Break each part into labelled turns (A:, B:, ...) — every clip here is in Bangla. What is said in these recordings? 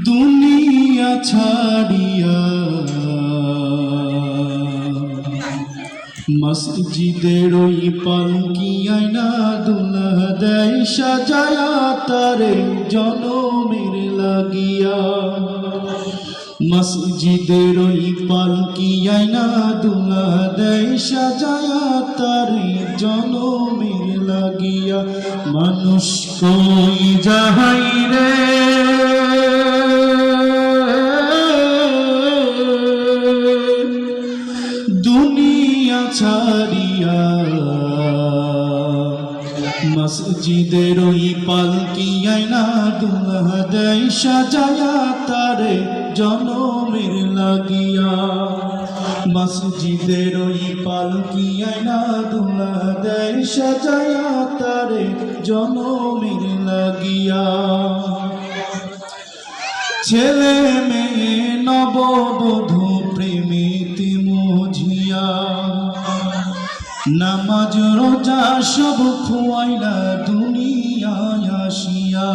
A: দুনিয়া ছাড়িয়া মসজিদের ওই পালকি আয়না দুলা দেয় সাজায়া তারে জনমের লাগিয়া। মসজিদের ওই পালকি আয়না দুলা দেয় সাজায়া তারে জনমের লাগিয়া। মানুষ কই যাহাই রে দুনিয়া ছাড়িয়া মসজিদের ওই পালকি আয়না দুলা দেয় সাজায়া তারে জনমের লাগিয়া। মসজিদের ওই পালকি আয়না দুলা দেয় সাজায়া তারে জনমের লাগিয়া। ছেলে মেয়ে নববধূ প্রেমিতে মজিয়া নামাজ রোজা সব খুয়াইলা দুনিয়ায় আসিয়া।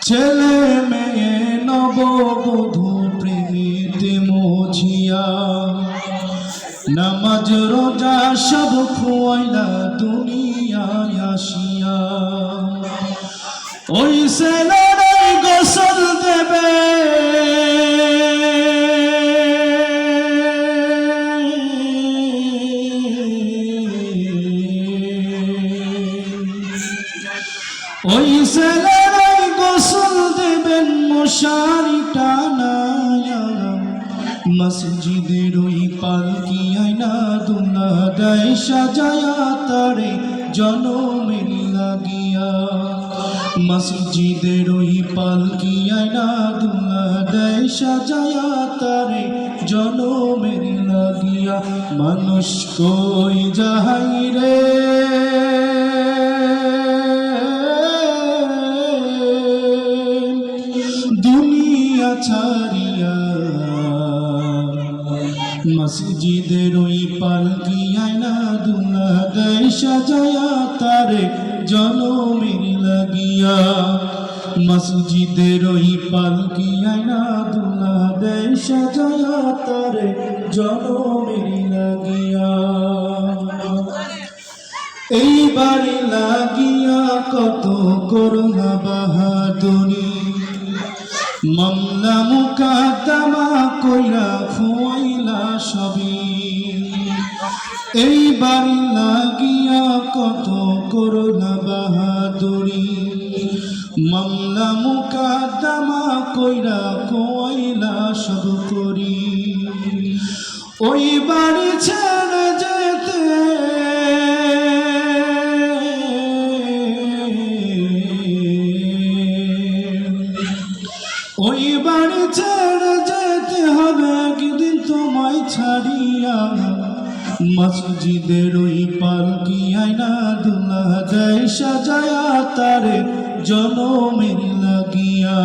A: ছেলে মেয়ে নববধূ প্রেমিতে মজিয়া নামাজ রোজা সব খুয়াইলা দুনিয়ায় আসিয়া। ওই ছেলেরাই গোসল দেবে ওই ছেলেরাই গোসল দেবেন মশারি টানায়া। মসজিদের ওই পালকি আয়না দুলা দেয় সাজায়া তারে জনমের লাগিয়া। মসজিদের ওই পালকি আয়না দুলা দেয় সাজায়া তারে জনমের লাগিয়া। মানুষ কই যাহাই রে দুনিয়া ছাড়িয়া মসজিদের ওই পালকি আয়না দুলা দেয় সাজায়া তারে জনমের লাগিয়া। মসজিদের ওই পালকি আয়না দুলা দেয় সাজায়া তারে জনমের লাগিয়া। এই বাড়ি লাগিয়া কত করোনা বাহাদুরি মামলা মুকাদ্দমা কইরা ফুয়াইলা সবই। এই বাড়ি লাগিয়া কত করোনা বাহাদুরি মামলা মুকাদ্দমা কইরা ফুয়াইলা সব করি। ওই বাড়ি ছেড়ে যেতে ওই বাড়ি ছেড়ে যেতে হবে একদিন তোমায় ছাড়িয়া। মসজিদের ওই পালকি আয়না দুলা দেয় সাজায়া তারে জনমের লাগিয়া।